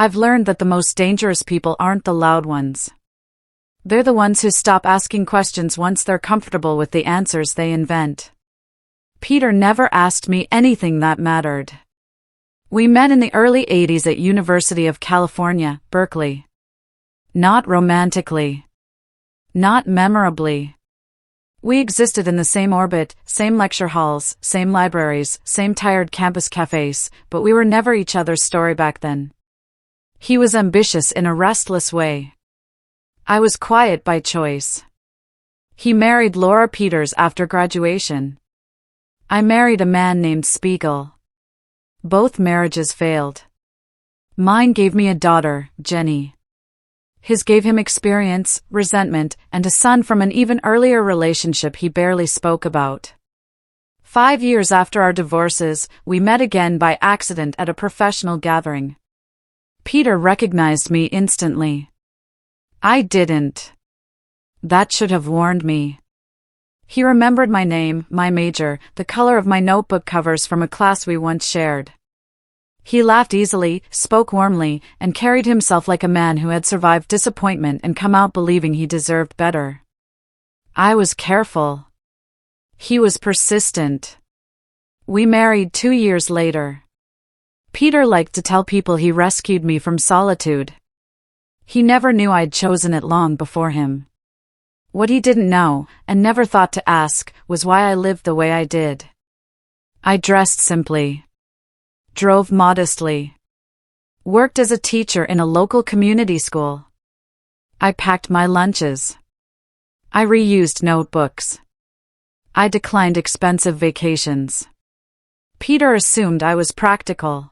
I've learned that the most dangerous people aren't the loud ones. They're the ones who stop asking questions once they're comfortable with the answers they invent. Peter never asked me anything that mattered. We met in the early 80s at University of California, Berkeley. Not romantically. Not memorably. We existed in the same orbit, same lecture halls, same libraries, same tired campus cafes, but we were never each other's story back then. He was ambitious in a restless way. I was quiet by choice. He married Laura Peters after graduation. I married a man named Spiegel. Both marriages failed. Mine gave me a daughter, Jenny. His gave him experience, resentment, and a son from an even earlier relationship he barely spoke about. 5 years after our divorces, we met again by accident at a professional gathering. Peter recognized me instantly. I didn't. That should have warned me. He remembered my name, my major, the color of my notebook covers from a class we once shared. He laughed easily, spoke warmly, and carried himself like a man who had survived disappointment and come out believing he deserved better. I was careful. He was persistent. We married 2 years later. Peter liked to tell people he rescued me from solitude. He never knew I'd chosen it long before him. What he didn't know, and never thought to ask, was why I lived the way I did. I dressed simply. Drove modestly. Worked as a teacher in a local community school. I packed my lunches. I reused notebooks. I declined expensive vacations. Peter assumed I was practical.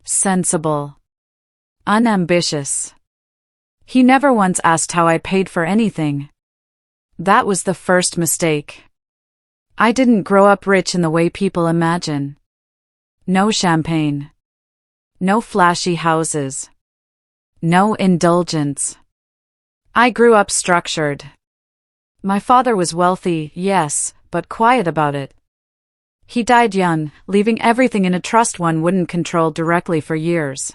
Sensible. Unambitious. He never once asked how I paid for anything. That was the first mistake. I didn't grow up rich in the way people imagine. No champagne. No flashy houses. No indulgence. I grew up structured. My father was wealthy, yes, but quiet about it. He died young, leaving everything in a trust one wouldn't control directly for years.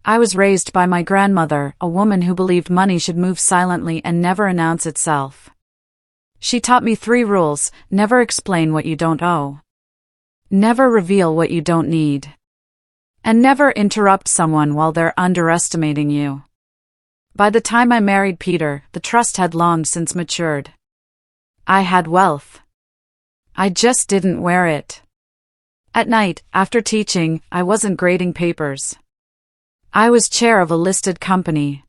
I was raised by my grandmother, a woman who believed money should move silently and never announce itself. She taught me 3 rules: never explain what you don't owe. Never reveal what you don't need. And never interrupt someone while they're underestimating you. By the time I married Peter, the trust had long since matured. I had wealth. I just didn't wear it. At night, after teaching, I wasn't grading papers. I was chair of a listed company.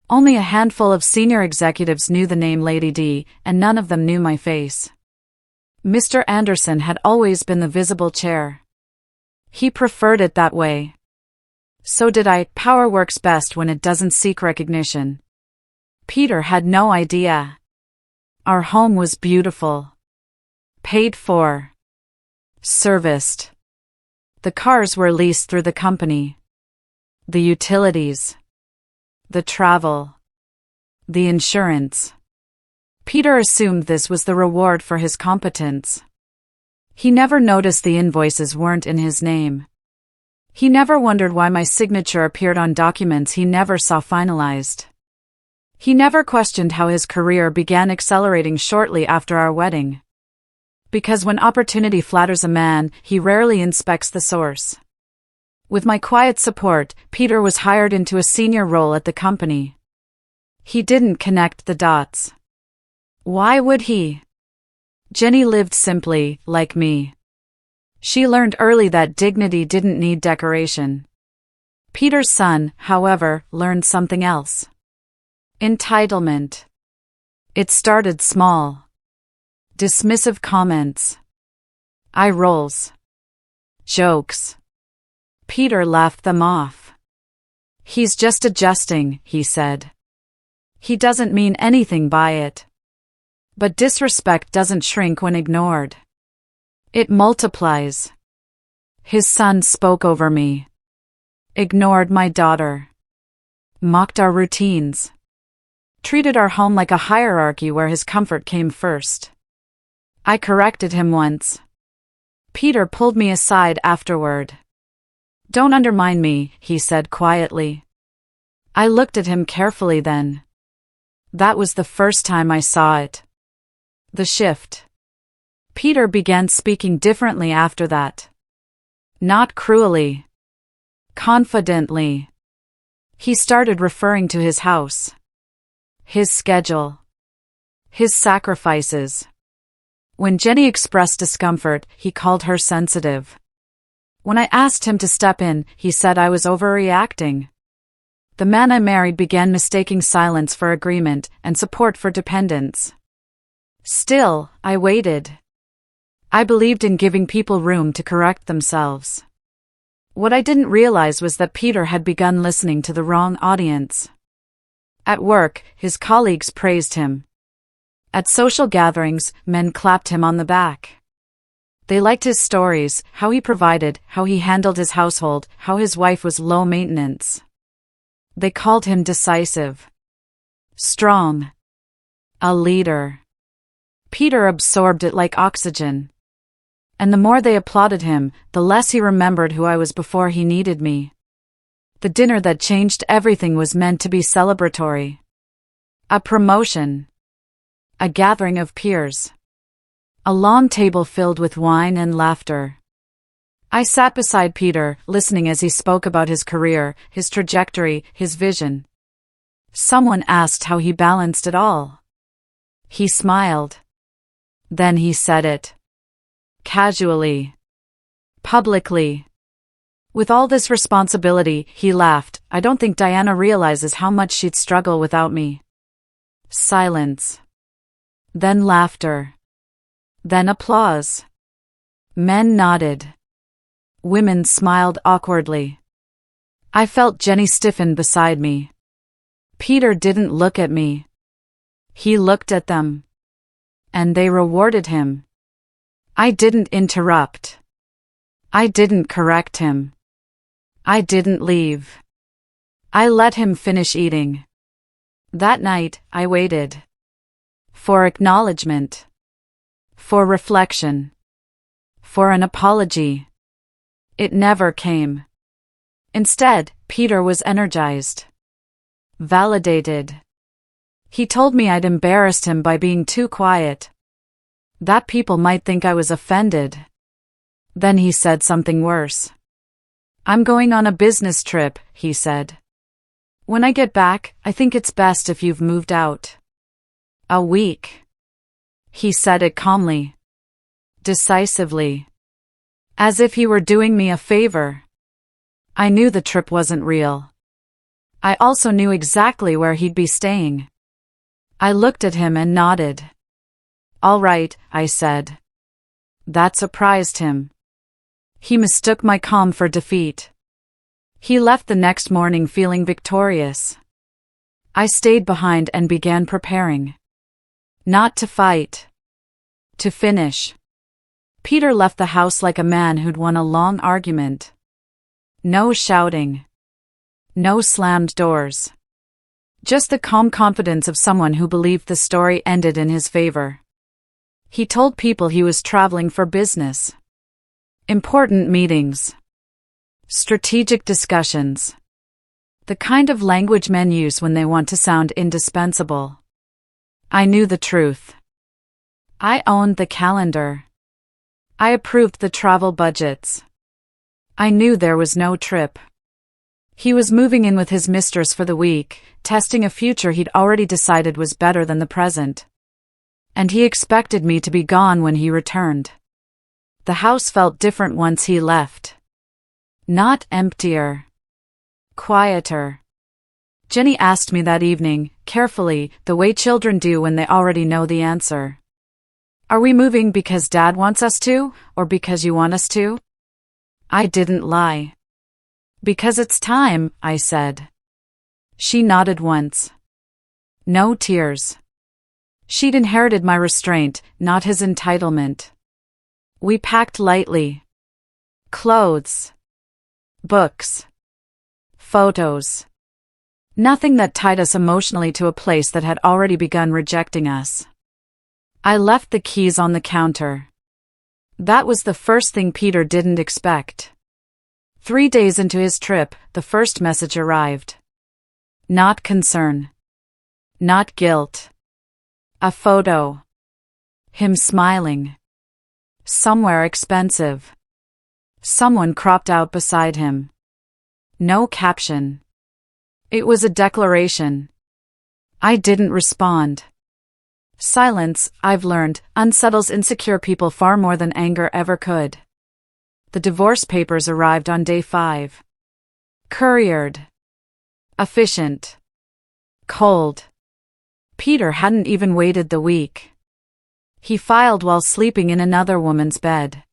Only a handful of senior executives knew the name Lady D, and none of them knew my face. Mr. Anderson had always been the visible chair. He preferred it that way. So did I. Power works best when it doesn't seek recognition. Peter had no idea. Our home was beautiful. Paid for. Serviced. The cars were leased through the company. The utilities. The travel. The insurance. Peter assumed this was the reward for his competence. He never noticed the invoices weren't in his name. He never wondered why my signature appeared on documents he never saw finalized. He never questioned how his career began accelerating shortly after our wedding. Because when opportunity flatters a man, he rarely inspects the source. With my quiet support, Peter was hired into a senior role at the company. He didn't connect the dots. Why would he? Jenny lived simply, like me. She learned early that dignity didn't need decoration. Peter's son, however, learned something else. Entitlement. It started small. Dismissive comments. Eye rolls. Jokes. Peter laughed them off. He's just adjusting, he said. He doesn't mean anything by it. But disrespect doesn't shrink when ignored. It multiplies. His son spoke over me. Ignored my daughter. Mocked our routines. Treated our home like a hierarchy where his comfort came first. I corrected him once. Peter pulled me aside afterward. Don't undermine me, he said quietly. I looked at him carefully then. That was the first time I saw it. The shift. Peter began speaking differently after that. Not cruelly. Confidently. He started referring to his house. His schedule. His sacrifices. When Jenny expressed discomfort, he called her sensitive. When I asked him to step in, he said I was overreacting. The man I married began mistaking silence for agreement and support for dependence. Still, I waited. I believed in giving people room to correct themselves. What I didn't realize was that Peter had begun listening to the wrong audience. At work, his colleagues praised him. At social gatherings, men clapped him on the back. They liked his stories, how he provided, how he handled his household, how his wife was low maintenance. They called him decisive. Strong. A leader. Peter absorbed it like oxygen. And the more they applauded him, the less he remembered who I was before he needed me. The dinner that changed everything was meant to be celebratory. A promotion. A gathering of peers. A long table filled with wine and laughter. I sat beside Peter, listening as he spoke about his career, his trajectory, his vision. Someone asked how he balanced it all. He smiled. Then he said it. Casually. Publicly. With all this responsibility, he laughed. I don't think Diana realizes how much she'd struggle without me. Silence. Then laughter. Then applause. Men nodded. Women smiled awkwardly. I felt Jenny stiffen beside me. Peter didn't look at me. He looked at them. And they rewarded him. I didn't interrupt. I didn't correct him. I didn't leave. I let him finish eating. That night, I waited. For acknowledgement. For reflection. For an apology. It never came. Instead, Peter was energized. Validated. He told me I'd embarrassed him by being too quiet. That people might think I was offended. Then he said something worse. I'm going on a business trip, he said. When I get back, I think it's best if you've moved out. A week. He said it calmly. Decisively. As if he were doing me a favor. I knew the trip wasn't real. I also knew exactly where he'd be staying. I looked at him and nodded. All right, I said. That surprised him. He mistook my calm for defeat. He left the next morning feeling victorious. I stayed behind and began preparing. Not to fight. To finish. Peter left the house like a man who'd won a long argument. No shouting. No slammed doors. Just the calm confidence of someone who believed the story ended in his favor. He told people he was traveling for business. Important meetings. Strategic discussions. The kind of language men use when they want to sound indispensable. I knew the truth. I owned the calendar. I approved the travel budgets. I knew there was no trip. He was moving in with his mistress for the week, testing a future he'd already decided was better than the present. And he expected me to be gone when he returned. The house felt different once he left. Not emptier. Quieter. Jenny asked me that evening, carefully, the way children do when they already know the answer. Are we moving because Dad wants us to, or because you want us to? I didn't lie. Because it's time, I said. She nodded once. No tears. She'd inherited my restraint, not his entitlement. We packed lightly. Clothes. Books. Photos. Nothing that tied us emotionally to a place that had already begun rejecting us. I left the keys on the counter. That was the first thing Peter didn't expect. 3 days into his trip, the first message arrived. Not concern. Not guilt. A photo. Him smiling. Somewhere expensive. Someone cropped out beside him. No caption. It was a declaration. I didn't respond. Silence, I've learned, unsettles insecure people far more than anger ever could. The divorce papers arrived on day 5. Couriered. Efficient. Cold. Peter hadn't even waited the week. He filed while sleeping in another woman's bed.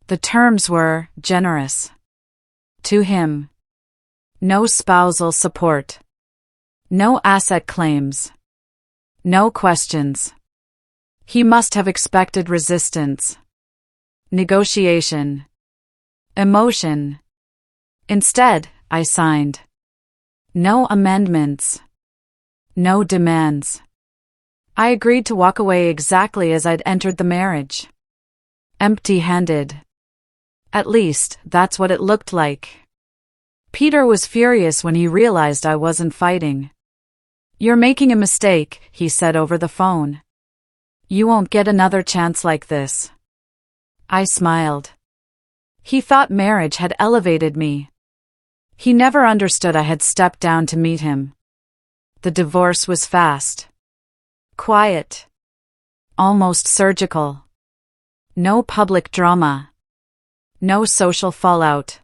The terms were generous. To him. No spousal support. No asset claims. No questions. He must have expected resistance. Negotiation. Emotion. Instead, I signed. No amendments. No demands. I agreed to walk away exactly as I'd entered the marriage. Empty-handed. At least, that's what it looked like. Peter was furious when he realized I wasn't fighting. You're making a mistake, he said over the phone. You won't get another chance like this. I smiled. He thought marriage had elevated me. He never understood I had stepped down to meet him. The divorce was fast. Quiet. Almost surgical. No public drama. No social fallout.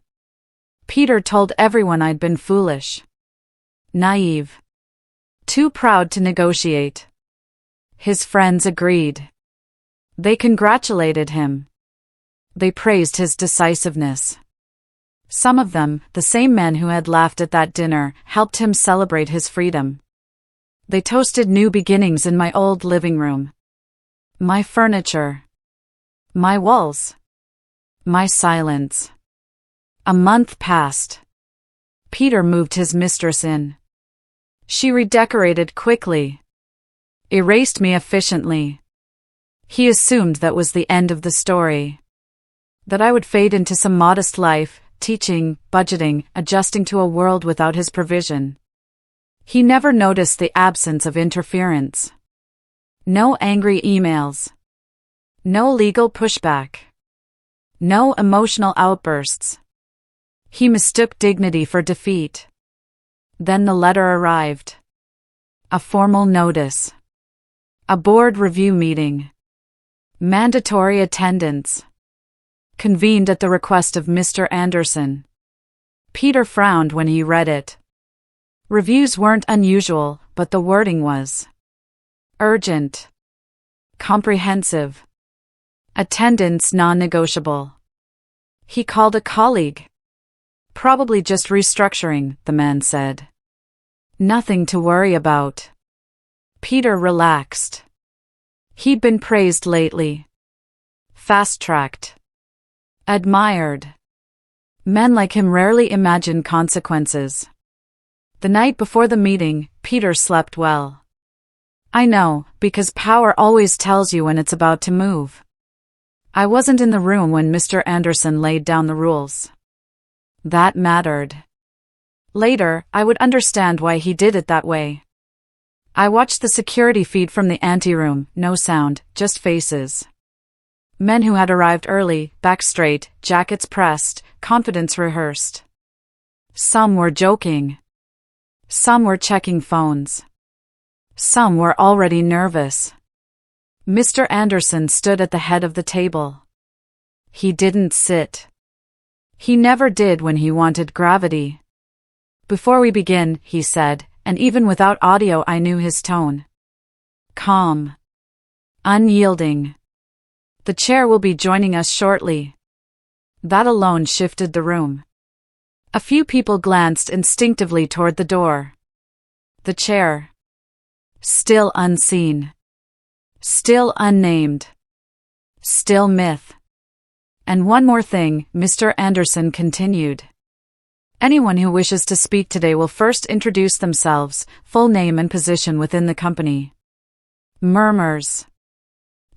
Peter told everyone I'd been foolish. Naive. Too proud to negotiate. His friends agreed. They congratulated him. They praised his decisiveness. Some of them, the same men who had laughed at that dinner, helped him celebrate his freedom. They toasted new beginnings in my old living room. My furniture. My walls. My silence. A month passed. Peter moved his mistress in. She redecorated quickly. Erased me efficiently. He assumed that was the end of the story. That I would fade into some modest life, teaching, budgeting, adjusting to a world without his provision. He never noticed the absence of interference. No angry emails. No legal pushback. No emotional outbursts. He mistook dignity for defeat. Then the letter arrived. A formal notice. A board review meeting. Mandatory attendance. Convened at the request of Mr. Anderson. Peter frowned when he read it. Reviews weren't unusual, but the wording was. Urgent. Comprehensive. Attendance non-negotiable. He called a colleague. Probably just restructuring, the man said. Nothing to worry about. Peter relaxed. He'd been praised lately. Fast-tracked. Admired. Men like him rarely imagine consequences. The night before the meeting, Peter slept well. I know, because power always tells you when it's about to move. I wasn't in the room when Mr. Anderson laid down the rules. That mattered. Later, I would understand why he did it that way. I watched the security feed from the anteroom, no sound, just faces. Men who had arrived early, back straight, jackets pressed, confidence rehearsed. Some were joking. Some were checking phones. Some were already nervous. Mr. Anderson stood at the head of the table. He didn't sit. He never did when he wanted gravity. Before we begin, he said, and even without audio I knew his tone. Calm. Unyielding. The chair will be joining us shortly. That alone shifted the room. A few people glanced instinctively toward the door. The chair. Still unseen. Still unnamed. Still myth. And one more thing, Mr. Anderson continued. Anyone who wishes to speak today will first introduce themselves, full name and position within the company. Murmurs.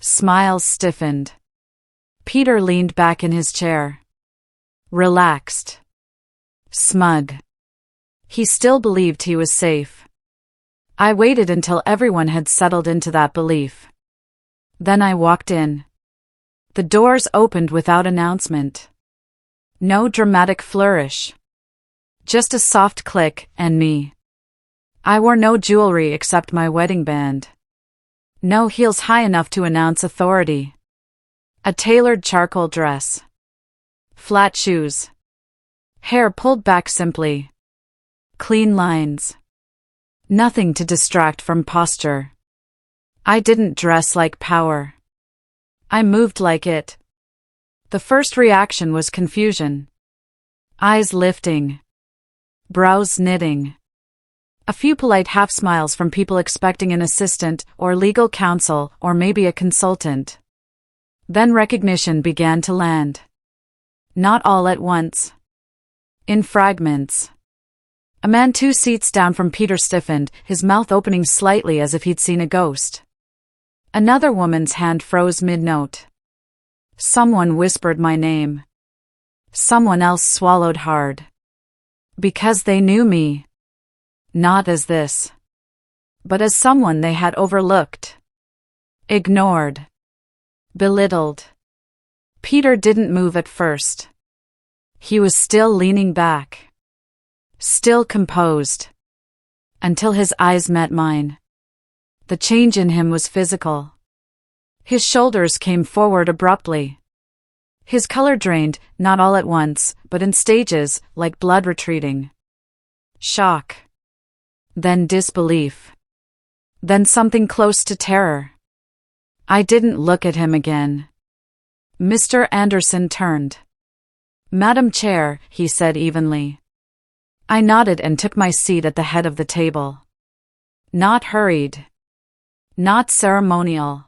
Smiles stiffened. Peter leaned back in his chair. Relaxed. Smug. He still believed he was safe. I waited until everyone had settled into that belief. Then I walked in. The doors opened without announcement. No dramatic flourish. Just a soft click, and me. I wore no jewelry except my wedding band. No heels high enough to announce authority. A tailored charcoal dress. Flat shoes. Hair pulled back simply. Clean lines. Nothing to distract from posture. I didn't dress like power. I moved like it. The first reaction was confusion. Eyes lifting. Brows knitting. A few polite half-smiles from people expecting an assistant, or legal counsel, or maybe a consultant. Then recognition began to land. Not all at once. In fragments. A man 2 seats down from Peter stiffened, his mouth opening slightly as if he'd seen a ghost. Another woman's hand froze mid-note. Someone whispered my name. Someone else swallowed hard. Because they knew me. Not as this. But as someone they had overlooked. Ignored. Belittled. Peter didn't move at first. He was still leaning back. Still composed. Until his eyes met mine. The change in him was physical. His shoulders came forward abruptly. His color drained, not all at once, but in stages, like blood retreating. Shock. Then disbelief. Then something close to terror. I didn't look at him again. Mr. Anderson turned. "Madam Chair," he said evenly. I nodded and took my seat at the head of the table. Not hurried. Not ceremonial.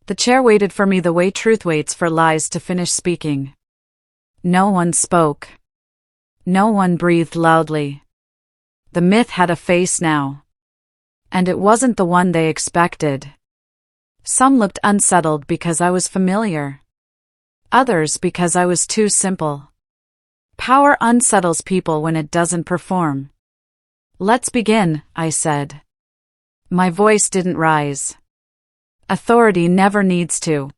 The chair waited for me the way truth waits for lies to finish speaking. No one spoke. No one breathed loudly. The myth had a face now. And it wasn't the one they expected. Some looked unsettled because I was familiar. Others because I was too simple. Power unsettles people when it doesn't perform. "Let's begin," I said. My voice didn't rise. Authority never needs to.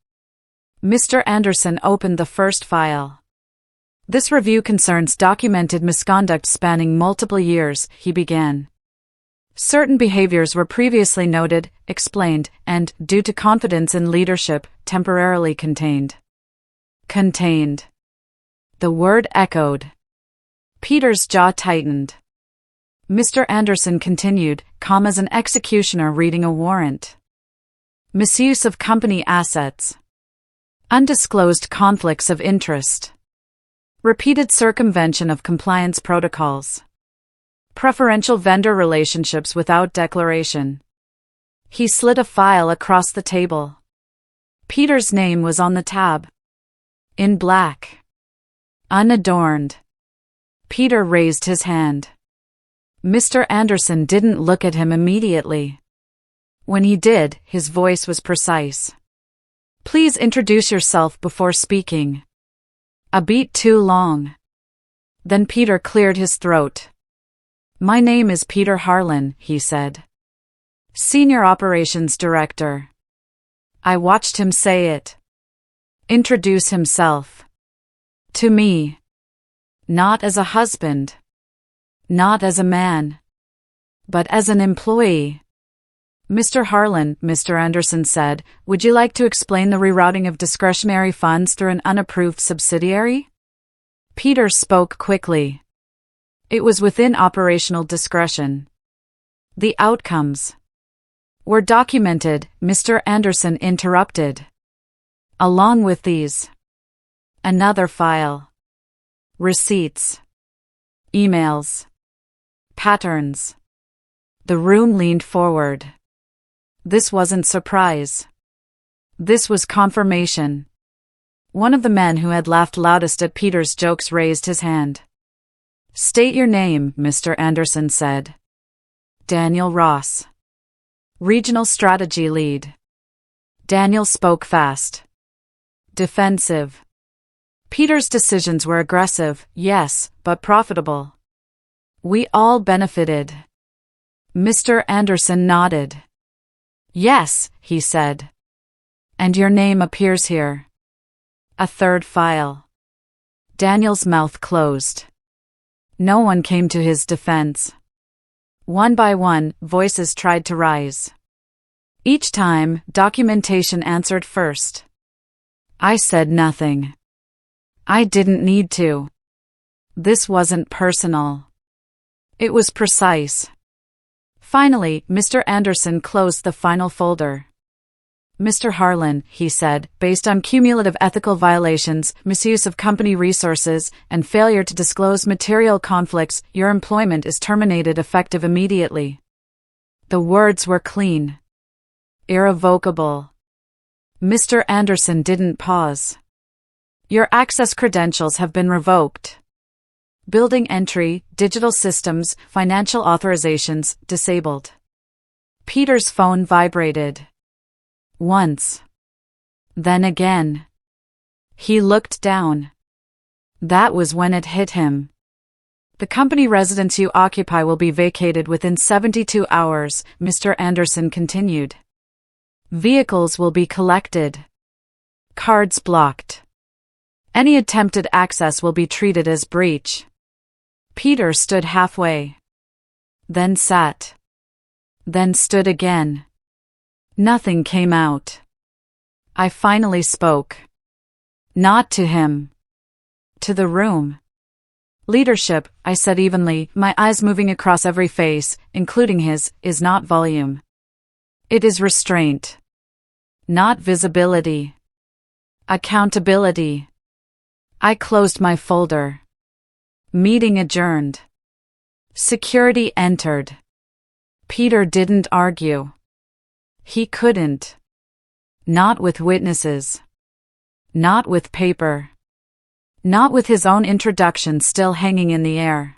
Mr. Anderson opened the first file. "This review concerns documented misconduct spanning multiple years," he began. "Certain behaviors were previously noted, explained, and, due to confidence in leadership, temporarily contained." Contained. The word echoed. Peter's jaw tightened. Mr. Anderson continued, calm as an executioner reading a warrant. "Misuse of company assets. Undisclosed conflicts of interest. Repeated circumvention of compliance protocols. Preferential vendor relationships without declaration." He slid a file across the table. Peter's name was on the tab. In black. Unadorned. Peter raised his hand. Mr. Anderson didn't look at him immediately. When he did, his voice was precise. "Please introduce yourself before speaking." A beat too long. Then Peter cleared his throat. "My name is Peter Harlan," he said. "Senior Operations Director." I watched him say it. Introduce himself. To me. Not as a husband. Not as a man. But as an employee. "Mr. Harlan," Mr. Anderson said, "would you like to explain the rerouting of discretionary funds through an unapproved subsidiary?" Peter spoke quickly. It was within operational discretion. "The outcomes were documented," Mr. Anderson interrupted. "Along with these. Another file. Receipts. Emails. Patterns." The room leaned forward. This wasn't surprise. This was confirmation. One of the men who had laughed loudest at Peter's jokes raised his hand. "State your name," Mr. Anderson said. "Daniel Ross. Regional Strategy Lead." Daniel spoke fast. "Defensive. Peter's decisions were aggressive, yes, but profitable. We all benefited. Mr. Anderson nodded. Yes, he said. And your name appears here. A third file. Daniel's mouth closed. No one came to his defense. One by one, voices tried to rise. Each time, documentation answered first. I said nothing. I didn't need to. This wasn't personal. It was precise. Finally, Mr. Anderson closed the final folder. Mr. Harlan, he said, based on cumulative ethical violations, misuse of company resources, and failure to disclose material conflicts, your employment is terminated effective immediately. The words were clean. Irrevocable. Mr. Anderson didn't pause. Your access credentials have been revoked. Building entry, digital systems, financial authorizations, disabled. Peter's phone vibrated. Once. Then again. He looked down. That was when it hit him. The company residence you occupy will be vacated within 72 hours, Mr. Anderson continued. Vehicles will be collected. Cards blocked. Any attempted access will be treated as breach. Peter stood halfway. Then sat. Then stood again. Nothing came out. I finally spoke. Not to him. To the room. Leadership, I said evenly, my eyes moving across every face, including his, is not volume. It is restraint. Not visibility. Accountability. I closed my folder. Meeting adjourned. Security entered. Peter didn't argue. He couldn't. Not with witnesses. Not with paper. Not with his own introduction still hanging in the air.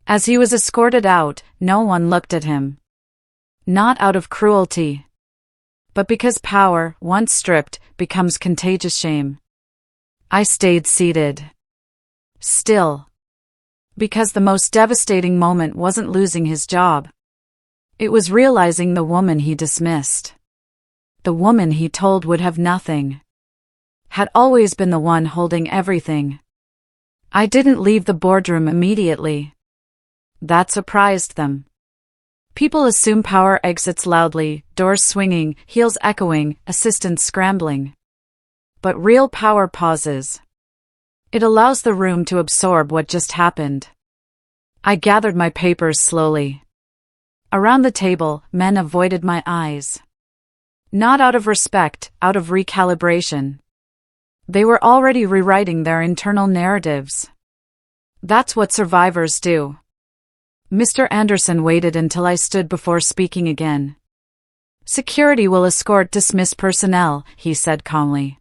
As he was escorted out, no one looked at him. Not out of cruelty. But because power, once stripped, becomes contagious shame. I stayed seated. Still. Because the most devastating moment wasn't losing his job. It was realizing the woman he dismissed. The woman he told would have nothing. Had always been the one holding everything. I didn't leave the boardroom immediately. That surprised them. People assume power exits loudly, doors swinging, heels echoing, assistants scrambling. But real power pauses. It allows the room to absorb what just happened. I gathered my papers slowly. Around the table, men avoided my eyes. Not out of respect, out of recalibration. They were already rewriting their internal narratives. That's what survivors do. Mr. Anderson waited until I stood before speaking again. Security will escort dismissed personnel, he said calmly.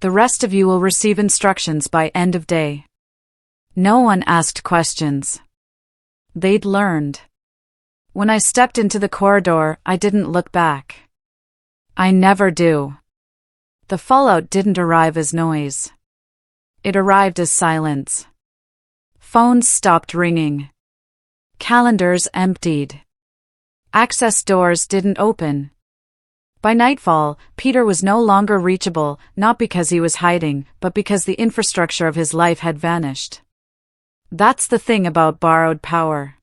The rest of you will receive instructions by end of day. No one asked questions. They'd learned. When I stepped into the corridor, I didn't look back. I never do. The fallout didn't arrive as noise. It arrived as silence. Phones stopped ringing. Calendars emptied. Access doors didn't open. By nightfall, Peter was no longer reachable, not because he was hiding, but because the infrastructure of his life had vanished. That's the thing about borrowed power.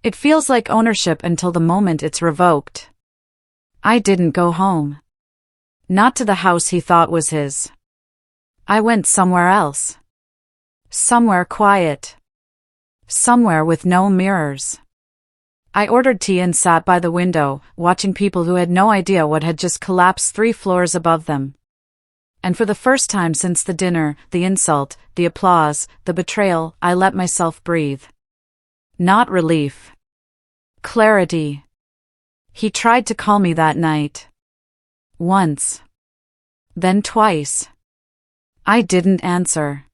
It feels like ownership until the moment it's revoked. I didn't go home. Not to the house he thought was his. I went somewhere else. Somewhere quiet. Somewhere with no mirrors. I ordered tea and sat by the window, watching people who had no idea what had just collapsed 3 floors above them. And for the first time since the dinner, the insult, the applause, the betrayal, I let myself breathe. Not relief. Clarity. He tried to call me that night. Once. Then twice. I didn't answer.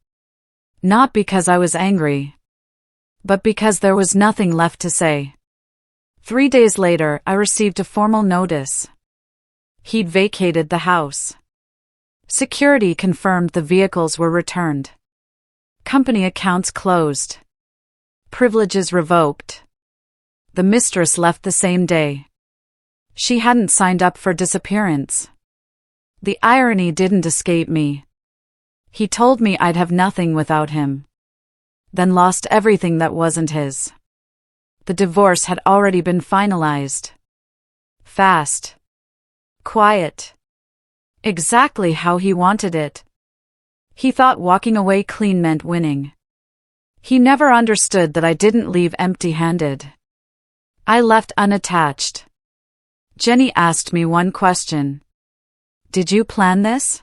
Not because I was angry. But because there was nothing left to say. 3 days later, I received a formal notice. He'd vacated the house. Security confirmed the vehicles were returned. Company accounts closed. Privileges revoked. The mistress left the same day. She hadn't signed up for disappearance. The irony didn't escape me. He told me I'd have nothing without him. Then lost everything that wasn't his. The divorce had already been finalized. Fast. Quiet. Exactly how he wanted it. He thought walking away clean meant winning. He never understood that I didn't leave empty-handed. I left unattached. Jenny asked me one question. Did you plan this?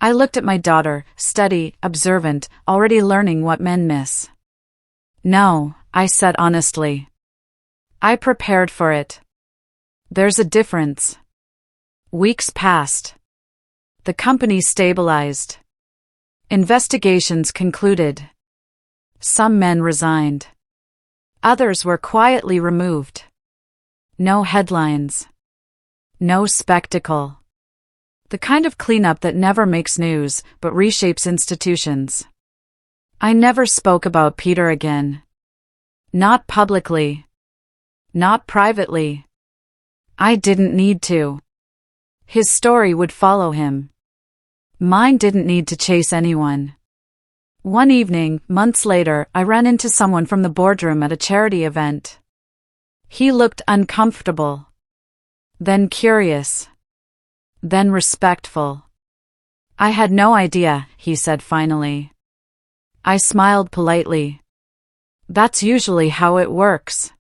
I looked at my daughter, steady, observant, already learning what men miss. No, I said honestly. I prepared for it. There's a difference. Weeks passed. The company stabilized. Investigations concluded. Some men resigned. Others were quietly removed. No headlines. No spectacle. The kind of cleanup that never makes news, but reshapes institutions. I never spoke about Peter again. Not publicly. Not privately. I didn't need to. His story would follow him. Mine didn't need to chase anyone. One evening, months later, I ran into someone from the boardroom at a charity event. He looked uncomfortable. Then curious. Then respectful. I had no idea, he said finally. I smiled politely. That's usually how it works.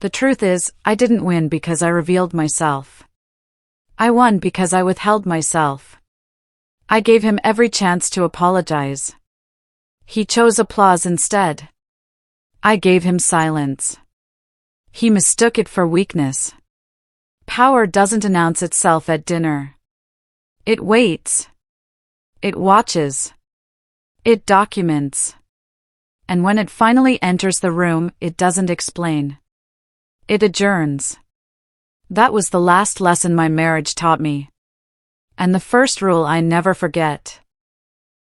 The truth is, I didn't win because I revealed myself. I won because I withheld myself. I gave him every chance to apologize. He chose applause instead. I gave him silence. He mistook it for weakness. Power doesn't announce itself at dinner. It waits. It watches. It documents. And when it finally enters the room, it doesn't explain. It adjourns. That was the last lesson my marriage taught me. And the first rule I never forget.